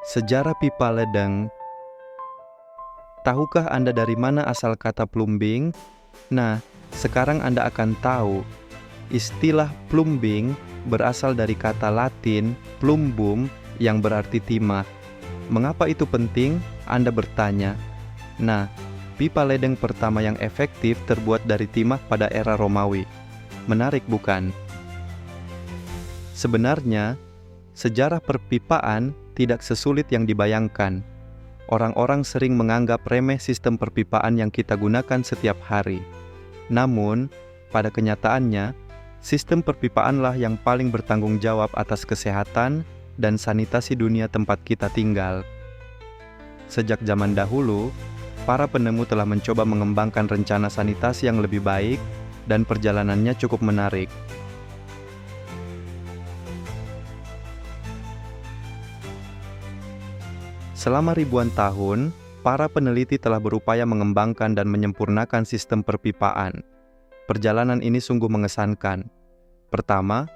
Sejarah pipa ledeng. Tahukah Anda dari mana asal kata plumbing? Nah, sekarang Anda akan tahu. Istilah plumbing berasal dari kata Latin plumbum yang berarti timah. Mengapa itu penting? Anda bertanya. Nah, pipa ledeng pertama yang efektif terbuat dari timah pada era Romawi. Menarik bukan? Sebenarnya, sejarah perpipaan tidak sesulit yang dibayangkan. Orang-orang sering menganggap remeh sistem perpipaan yang kita gunakan setiap hari. Namun, pada kenyataannya, sistem perpipaanlah yang paling bertanggung jawab atas kesehatan dan sanitasi dunia tempat kita tinggal. Sejak zaman dahulu, para penemu telah mencoba mengembangkan rencana sanitasi yang lebih baik dan perjalanannya cukup menarik. Selama ribuan tahun, para peneliti telah berupaya mengembangkan dan menyempurnakan sistem perpipaan. Perjalanan ini sungguh mengesankan. Pertama,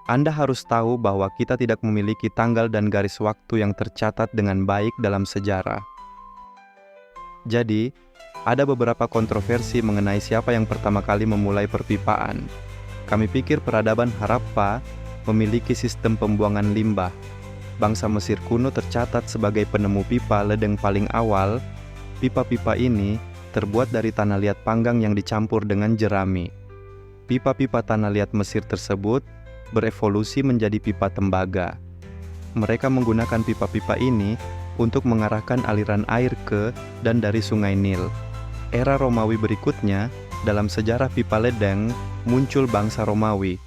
Anda harus tahu bahwa kita tidak memiliki tanggal dan garis waktu yang tercatat dengan baik dalam sejarah. Jadi, ada beberapa kontroversi mengenai siapa yang pertama kali memulai perpipaan. Kami pikir peradaban Harappa memiliki sistem pembuangan limbah. Bangsa Mesir kuno tercatat sebagai penemu pipa ledeng paling awal. Pipa-pipa ini terbuat dari tanah liat panggang yang dicampur dengan jerami. Pipa-pipa tanah liat Mesir tersebut berevolusi menjadi pipa tembaga. Mereka menggunakan pipa-pipa ini untuk mengarahkan aliran air ke dan dari Sungai Nil. Era Romawi berikutnya, dalam sejarah pipa ledeng, muncul bangsa Romawi.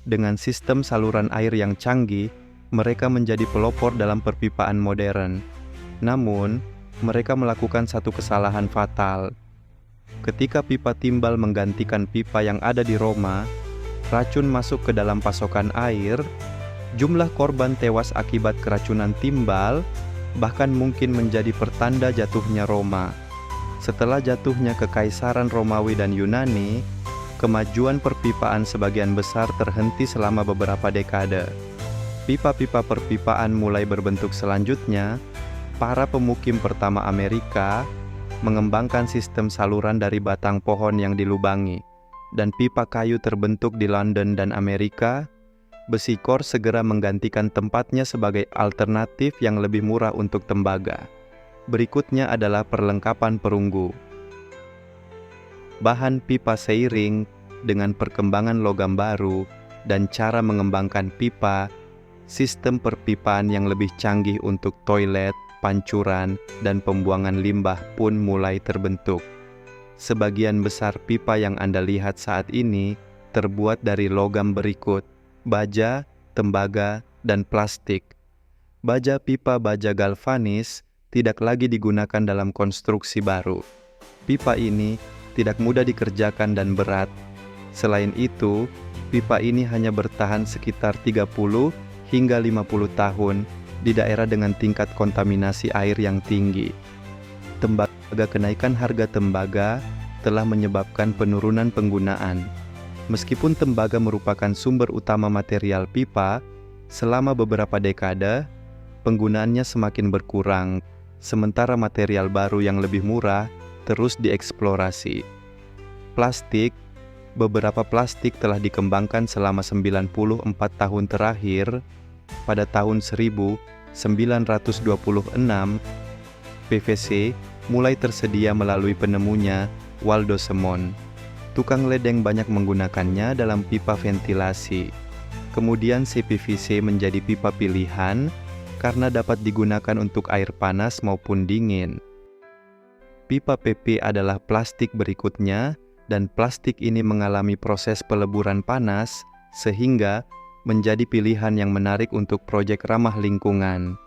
Dengan sistem saluran air yang canggih, mereka menjadi pelopor dalam perpipaan modern. Namun, mereka melakukan satu kesalahan fatal. Ketika pipa timbal menggantikan pipa yang ada di Roma, racun masuk ke dalam pasokan air, jumlah korban tewas akibat keracunan timbal bahkan mungkin menjadi pertanda jatuhnya Roma. Setelah jatuhnya Kekaisaran Romawi dan Yunani, kemajuan perpipaan sebagian besar terhenti selama beberapa dekade. Pipa-pipa perpipaan mulai berbentuk selanjutnya. Para pemukim pertama Amerika mengembangkan sistem saluran dari batang pohon yang dilubangi, dan pipa kayu terbentuk di London dan Amerika. Besi kor segera menggantikan tempatnya sebagai alternatif yang lebih murah untuk tembaga. Berikutnya adalah perlengkapan perunggu. Bahan pipa seiring dengan perkembangan logam baru dan cara mengembangkan pipa, sistem perpipaan yang lebih canggih untuk toilet, pancuran, dan pembuangan limbah pun mulai terbentuk. Sebagian besar pipa yang Anda lihat saat ini terbuat dari logam berikut: baja, tembaga, dan plastik. Baja pipa baja galvanis tidak lagi digunakan dalam konstruksi baru. Pipa ini tidak mudah dikerjakan dan berat. Selain itu, pipa ini hanya bertahan sekitar 30 hingga 50 tahun di daerah dengan tingkat kontaminasi air yang tinggi. Kenaikan harga tembaga telah menyebabkan penurunan penggunaan. Meskipun tembaga merupakan sumber utama material pipa, selama beberapa dekade, penggunaannya semakin berkurang, sementara material baru yang lebih murah terus dieksplorasi. Plastik. Beberapa plastik telah dikembangkan selama 94 tahun terakhir. Pada tahun 1926, PVC mulai tersedia melalui penemunya, Waldo Semon. Tukang ledeng banyak menggunakannya dalam pipa ventilasi. Kemudian CPVC menjadi pipa pilihan karena dapat digunakan untuk air panas maupun dingin. Pipa PP adalah plastik berikutnya, dan plastik ini mengalami proses peleburan panas sehingga menjadi pilihan yang menarik untuk proyek ramah lingkungan.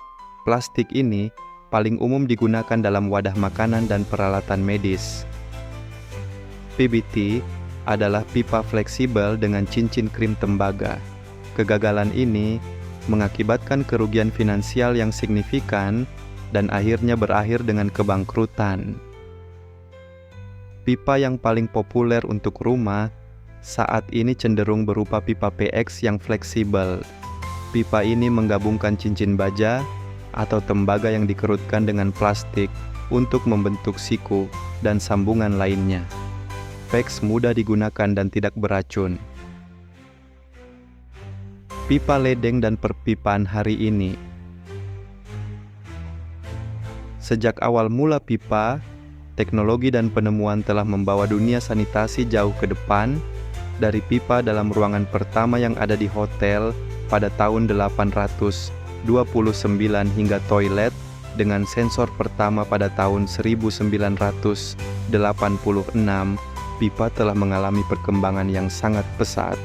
Plastik ini paling umum digunakan dalam wadah makanan dan peralatan medis. PBT adalah pipa fleksibel dengan cincin krim tembaga. Kegagalan ini mengakibatkan kerugian finansial yang signifikan dan akhirnya berakhir dengan kebangkrutan. Pipa yang paling populer untuk rumah saat ini cenderung berupa pipa PX yang fleksibel. Pipa ini menggabungkan cincin baja, atau tembaga yang dikerutkan dengan plastik untuk membentuk siku dan sambungan lainnya. PEX mudah digunakan dan tidak beracun. Pipa ledeng dan perpipaan hari ini. Sejak awal mula pipa, teknologi dan penemuan telah membawa dunia sanitasi jauh ke depan, dari pipa dalam ruangan pertama yang ada di hotel pada tahun 829 hingga toilet dengan sensor pertama pada tahun 1986, pipa telah mengalami perkembangan yang sangat pesat.